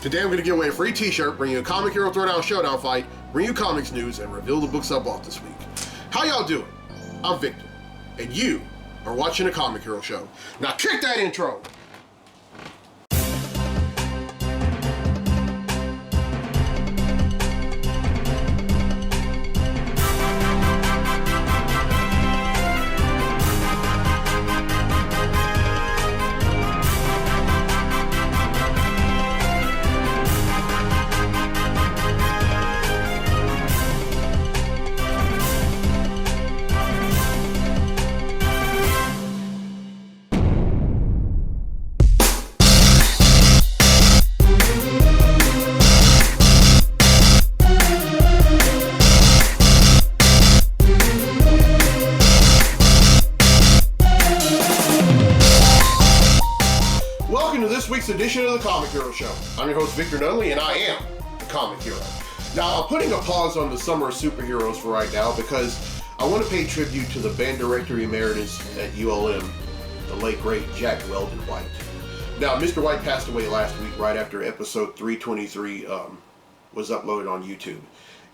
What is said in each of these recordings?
Today I'm going to give away a free t-shirt, bring you a Comic Hero Throwdown Showdown fight, bring you comics news, and reveal the books I bought this week. How y'all doing? I'm Victor, and you are watching a Comic Hero show. Now kick that intro! This week's edition of the Comic Hero Show. I'm your host Victor Nunley, and I am the Comic Hero. Now, I'm putting a pause on the summer of superheroes for right now because I want to pay tribute to the band director emeritus at ULM, the late great Jack Weldon White. Now, Mr. White passed away last week right after episode 323 was uploaded on YouTube.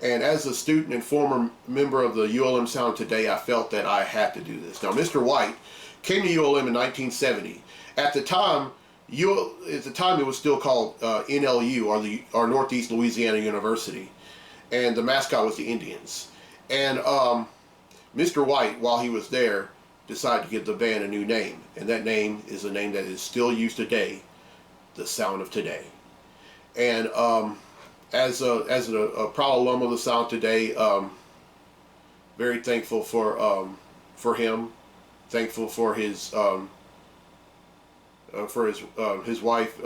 And as a student and former member of the ULM Sound Today, I felt that I had to do this. Now, Mr. White came to ULM in 1970. At the time, it was still called NLU, or Northeast Louisiana University, and the mascot was the Indians. And Mr. White, while he was there, decided to give the band a new name, and that name is a name that is still used today, the Sound of Today. And as a proud alum of the Sound Today, very thankful for him, thankful for his wife,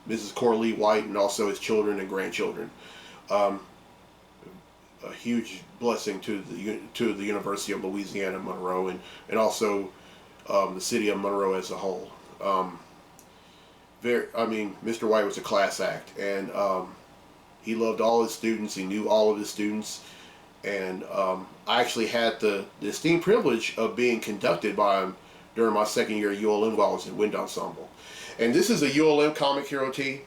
Mrs. Coralie White, and also his children and grandchildren. A huge blessing to the University of Louisiana Monroe, and also the city of Monroe as a whole. Mr. White was a class act, and he loved all his students. He knew all of his students, and I actually had the esteemed privilege of being conducted by him during my second year at ULM while I was in Wind Ensemble. And this is a ULM Comic Hero tee,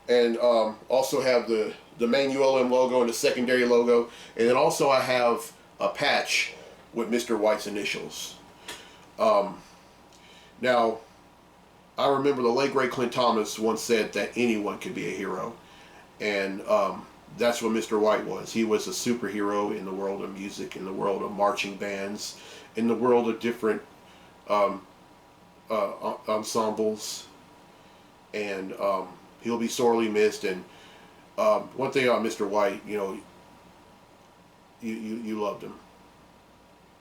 and also have the main ULM logo and the secondary logo, and then also I have a patch with Mr. White's initials. Now, I remember the late great Clint Thomas once said that anyone can be a hero, and that's what Mr. White was. He was a superhero in the world of music, in the world of marching bands, in the world of different ensembles, and he'll be sorely missed. And one thing about Mr. White, you loved him,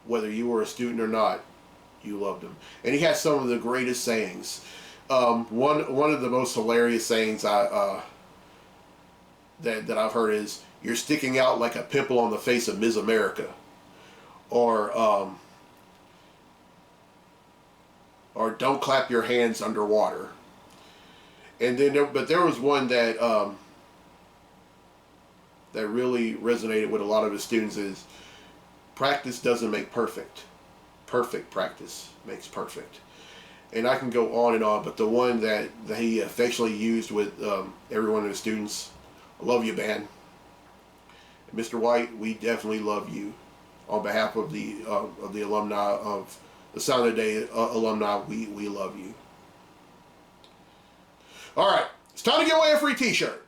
whether you were a student or not. You loved him, and he has some of the greatest sayings. One of the most hilarious sayings that I've heard is, "You're sticking out like a pimple on the face of Ms. America," or "Don't clap your hands underwater." And then, there was one that that really resonated with a lot of his students is, "Practice doesn't make perfect. Perfect practice makes perfect." And I can go on and on, but the one that he affectionately used with every one of his students, "I love you, man. Mr. White, we definitely love you. On behalf of the alumni of the Sound of the Day alumni, we love you." All right, it's time to give away a free t-shirt.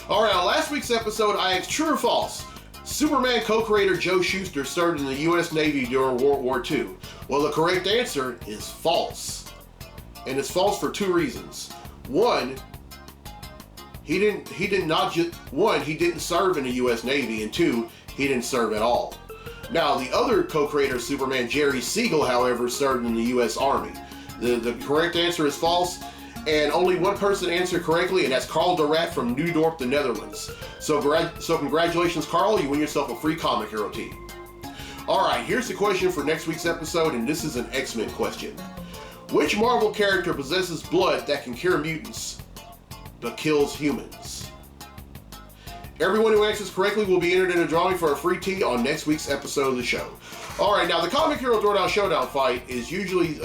All right, on last week's episode, I asked true or false, Superman co-creator Joe Shuster served in the U.S. Navy during World War II. Well, the correct answer is false. And it's false for two reasons. One, he didn't serve in the U.S. Navy, and two, he didn't serve at all. Now, the other co-creator of Superman, Jerry Siegel, however, served in the U.S. Army. The correct answer is false, and only one person answered correctly, and that's Carl Dorat from New Dorp, the Netherlands. So congratulations, Carl. You win yourself a free Comic Hero tee. All right, here's the question for next week's episode, and this is an X-Men question. Which Marvel character possesses blood that can cure mutants, but kills humans? Everyone who answers correctly will be entered in a drawing for a free tee on next week's episode of the show. All right, now the Comic Hero Throwdown Showdown fight is usually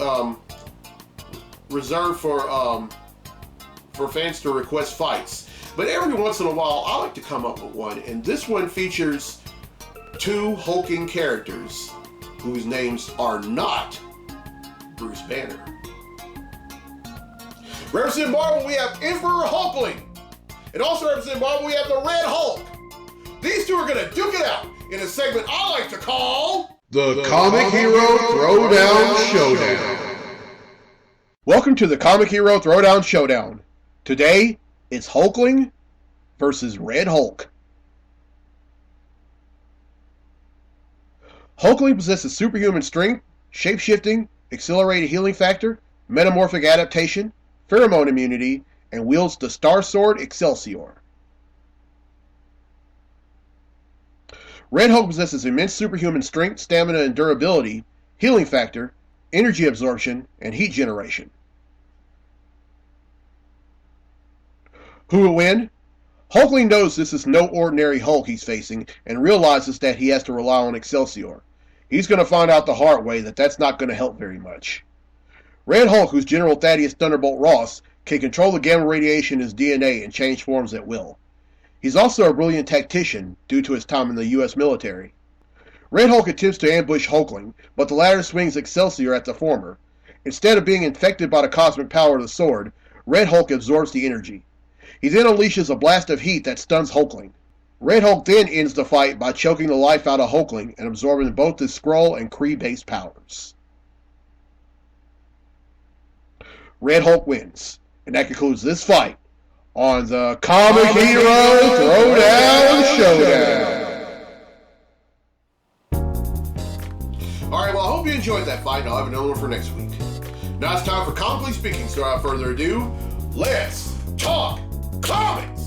reserved for fans to request fights. But every once in a while, I like to come up with one, and this one features two hulking characters whose names are not Bruce Banner. Representing Marvel, we have Emperor Hulkling. And also representing Marvel, we have the Red Hulk. These two are going to duke it out in a segment I like to call the Comic Hero Throwdown Showdown. Welcome to the Comic Hero Throwdown Showdown. Today, it's Hulkling versus Red Hulk. Hulkling possesses superhuman strength, shape-shifting, accelerated healing factor, metamorphic adaptation, pheromone immunity, and wields the Star Sword Excelsior. Red Hulk possesses immense superhuman strength, stamina, and durability, healing factor, energy absorption, and heat generation. Who will win? Hulkling knows this is no ordinary Hulk he's facing and realizes that he has to rely on Excelsior. He's going to find out the hard way that that's not going to help very much. Red Hulk, who's General Thaddeus Thunderbolt Ross, can control the gamma radiation in his DNA and change forms at will. He's also a brilliant tactician due to his time in the U.S. military. Red Hulk attempts to ambush Hulkling, but the latter swings Excelsior at the former. Instead of being infected by the cosmic power of the sword, Red Hulk absorbs the energy. He then unleashes a blast of heat that stuns Hulkling. Red Hulk then ends the fight by choking the life out of Hulkling and absorbing both his Skrull and Kree-based powers. Red Hulk wins, and that concludes this fight on the Comic Hero Throwdown Showdown. Alright, well, I hope you enjoyed that fight, and I'll have another one for next week. Now it's time for Comically Speaking, so without further ado, let's talk comics!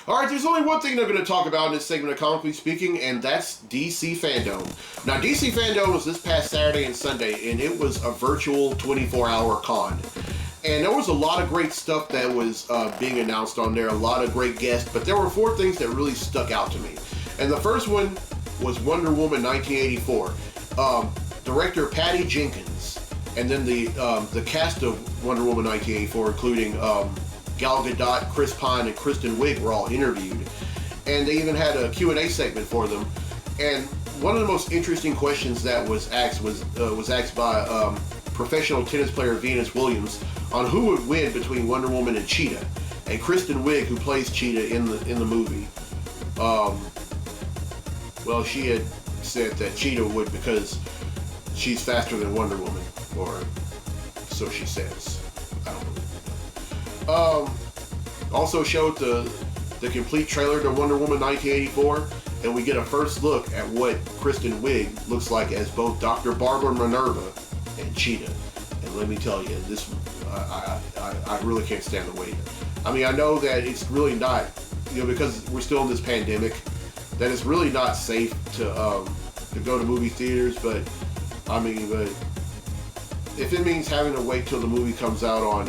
Alright, there's only one thing they're going to talk about in this segment of Comically Speaking, and that's DC Fandom. Now, DC Fandom was this past Saturday and Sunday, and it was a virtual 24-hour con. And there was a lot of great stuff that was being announced on there, a lot of great guests, but there were four things that really stuck out to me. And the first one was Wonder Woman 1984. Director Patty Jenkins, and then the cast of Wonder Woman 1984, including Gal Gadot, Chris Pine, and Kristen Wiig were all interviewed, and they even had a Q&A segment for them. And one of the most interesting questions that was asked by professional tennis player Venus Williams on who would win between Wonder Woman and Cheetah. And Kristen Wiig, who plays Cheetah in the movie, well, she had said that Cheetah would because she's faster than Wonder Woman, or so she says. I don't believe it. Also showed the complete trailer to Wonder Woman 1984, and we get a first look at what Kristen Wiig looks like as both Dr. Barbara Minerva and Cheetah. And let me tell you, this I really can't stand the wait. I mean, I know that it's really not, because we're still in this pandemic, that it's really not safe to go to movie theaters, but I mean, but if it means having to wait till the movie comes out on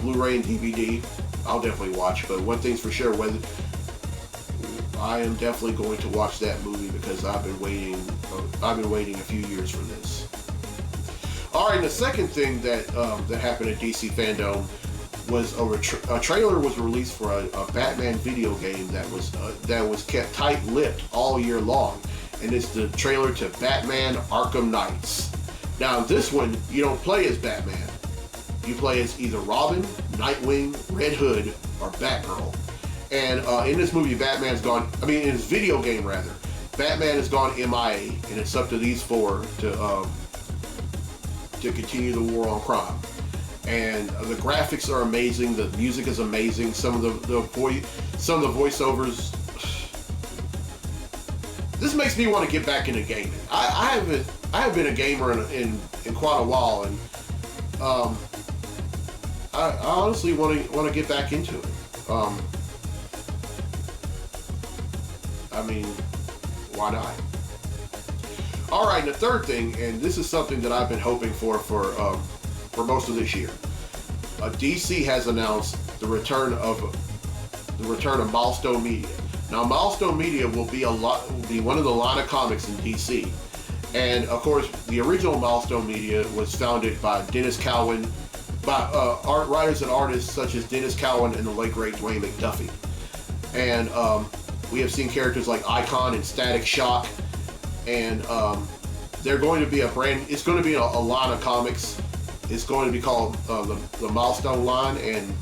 Blu-ray and DVD, I'll definitely watch. But one thing's for sure, whether I am definitely going to watch that movie because I've been waiting a few years for this. All right, the second thing that happened at DC Fandom was a trailer was released for a Batman video game that was kept tight-lipped all year long, and it's the trailer to Batman Arkham Knights. Now, this one, you don't play as Batman. You play as either Robin, Nightwing, Red Hood, or Batgirl. And in this movie, in this video game rather, Batman has gone MIA, and it's up to these four to continue the war on crime. And the graphics are amazing, the music is amazing, some of the voiceovers. This makes me want to get back into gaming. I haven't been a gamer in quite a while, and I honestly want to get back into it. I mean, why not? All right, and the third thing, and this is something that I've been hoping for most of this year. DC has announced the return of Milestone Media. Now, Milestone Media will be one of the line of comics in DC, and of course, the original Milestone Media was founded by Dennis Cowan, by art writers and artists such as Dennis Cowan and the late great Dwayne McDuffie, and we have seen characters like Icon and Static Shock, and they're going to be it's going to be a line of comics. It's going to be called the Milestone line, and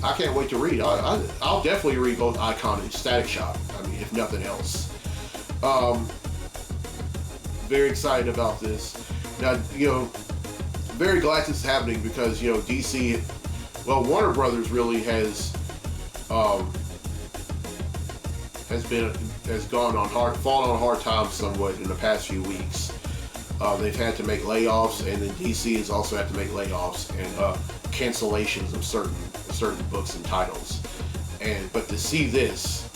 I can't wait to read. I'll definitely read both Icon and Static Shock. I mean, if nothing else. Very excited about this. Now, very glad this is happening because, DC, well, Warner Brothers really has fallen on hard times somewhat in the past few weeks. They've had to make layoffs, and then DC has also had to make layoffs and cancellations of certain books and titles. But to see this,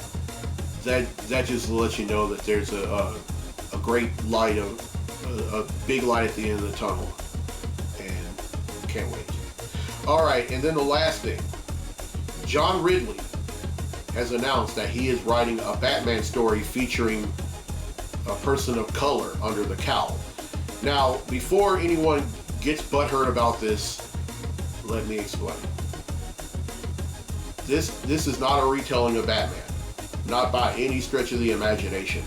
that just lets you know that there's a great light, a big light at the end of the tunnel, and can't wait. All right, and then the last thing, John Ridley has announced that he is writing a Batman story featuring a person of color under the cowl. Now, before anyone gets butthurt about this, let me explain. This is not a retelling of Batman, not by any stretch of the imagination.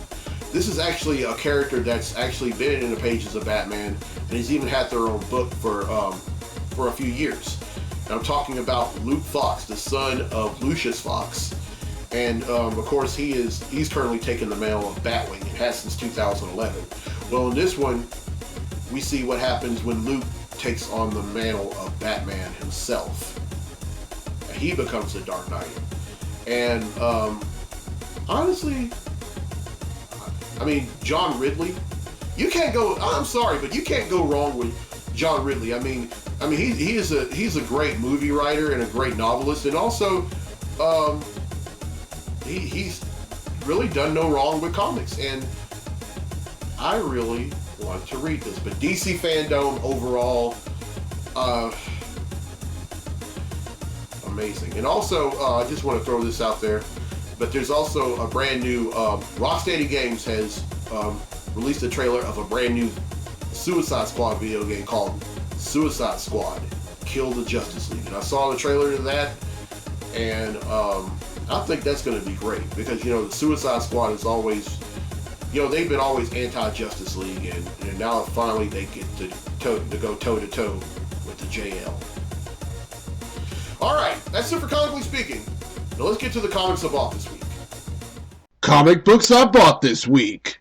This is actually a character that's actually been in the pages of Batman, and has even had their own book for a few years. And I'm talking about Luke Fox, the son of Lucius Fox, and of course he's currently taken the mantle of Batwing and has since 2011. Well, in this one, we see what happens when Luke takes on the mantle of Batman himself. And he becomes the Dark Knight. And honestly, I mean, John Ridley, I'm sorry, but you can't go wrong with John Ridley. I mean he's a great movie writer and a great novelist, and also he's really done no wrong with comics, and I really want to read this. But DC Fandom overall, amazing. And also, I just want to throw this out there, but there's also a brand new, Rocksteady Games has released a trailer of a brand new Suicide Squad video game called Suicide Squad: Kill the Justice League. And I saw the trailer to that, and I think that's going to be great, because the Suicide Squad is always, they've been always anti-Justice League, and now finally they get to go toe-to-toe with the JL. Alright, that's it for Comically Speaking. Now let's get to the comics I bought this week. Comic books I bought this week.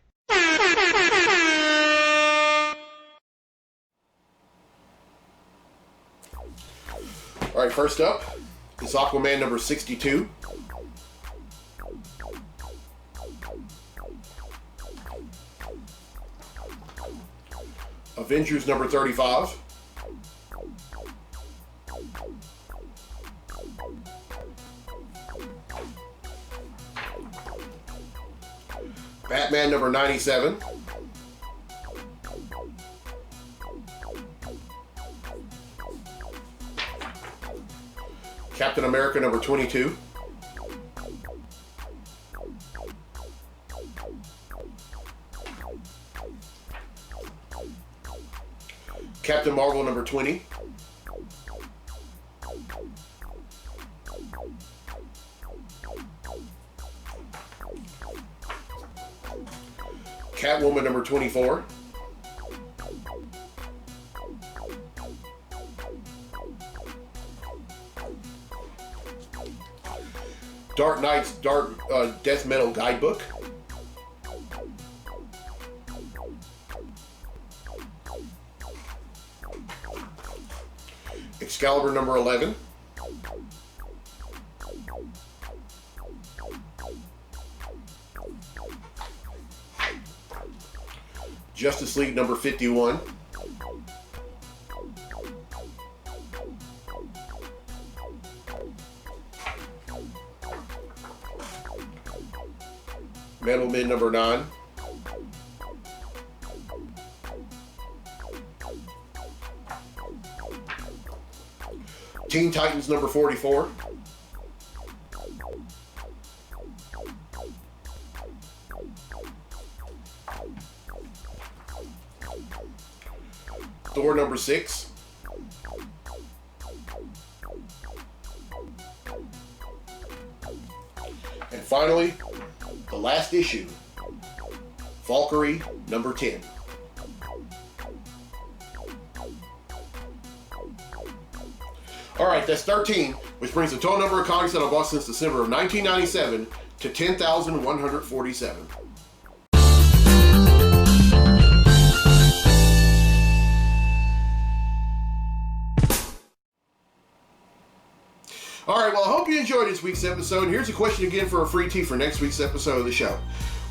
Alright, first up is Aquaman number 62. Avengers number 35. Batman number 97. Captain America number 22. Captain Marvel number 20. Catwoman number 24. Dark Knight's Death Metal Guidebook. Excalibur number 11. Justice League number 51. Metal Men number 9. Teen Titans number 44. Thor number 6. And finally, the last issue, Valkyrie number 10. Alright, that's 13, which brings the total number of comics that I've bought since December of 1997 to 10,147. Alright, well, I hope you enjoyed this week's episode. Here's a question again for a free tee for next week's episode of the show.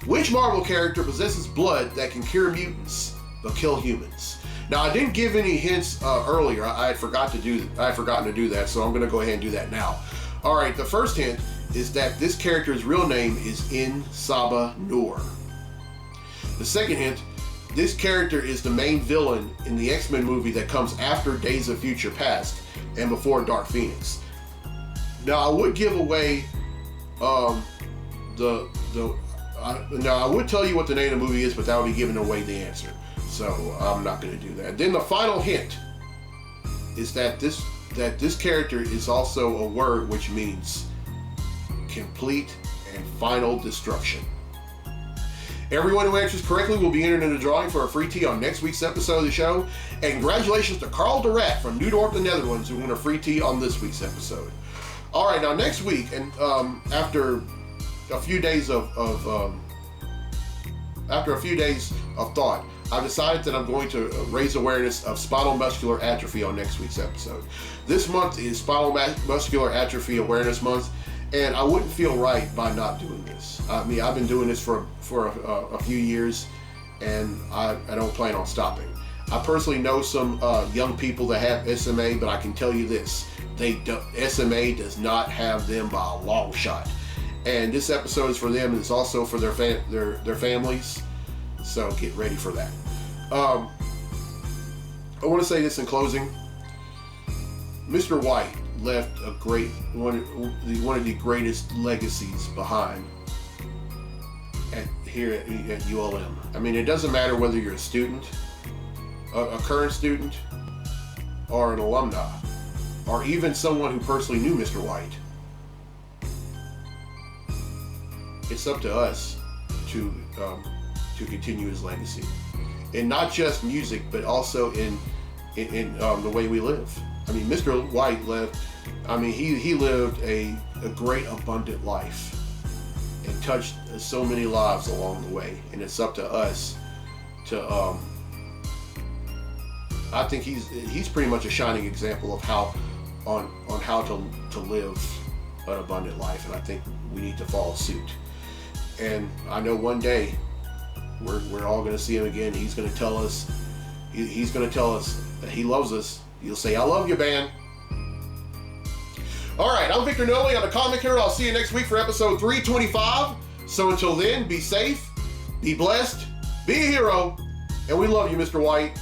Which Marvel character possesses blood that can cure mutants but kill humans? Now, I didn't give any hints earlier. I had forgotten to do that, so I'm going to go ahead and do that now. All right, the first hint is that this character's real name is In Saba Noor. The second hint, this character is the main villain in the X-Men movie that comes after Days of Future Past and before Dark Phoenix. Now, I would give away I would tell you what the name of the movie is, but that would be giving away the answer. So I'm not going to do that. Then the final hint is that this character is also a word which means complete and final destruction. Everyone who answers correctly will be entered in a drawing for a free tee on next week's episode of the show. And congratulations to Carl de Rat from New-Dorp, the Netherlands, who won a free tee on this week's episode. All right, now next week, and after a few days of thought, I've decided that I'm going to raise awareness of spinal muscular atrophy on next week's episode. This month is Spinal Muscular Atrophy Awareness Month, and I wouldn't feel right by not doing this. I mean, I've been doing this for a few years, and I don't plan on stopping. I personally know some young people that have SMA, but I can tell you this: SMA does not have them by a long shot. And this episode is for them, and it's also for their families. So get ready for that. I want to say this in closing. Mr. White left a great one of the greatest legacies behind here at ULM. I mean, it doesn't matter whether you're a student, a current student, or an alumni, or even someone who personally knew Mr. White. It's up to us to continue his legacy, and not just music, but also in the way we live. I mean, Mr. White lived. I mean, he lived a great, abundant life, and touched so many lives along the way. And it's up to us to. I think he's pretty much a shining example of how to live an abundant life, and I think we need to follow suit. And I know one day we're all going to see him again. He's going to tell us that he loves us. He'll say, "I love you, man." All right, I'm Victor Nolly. I'm a comic hero. I'll see you next week for episode 325. So until then, be safe, be blessed, be a hero, and we love you, Mr. White.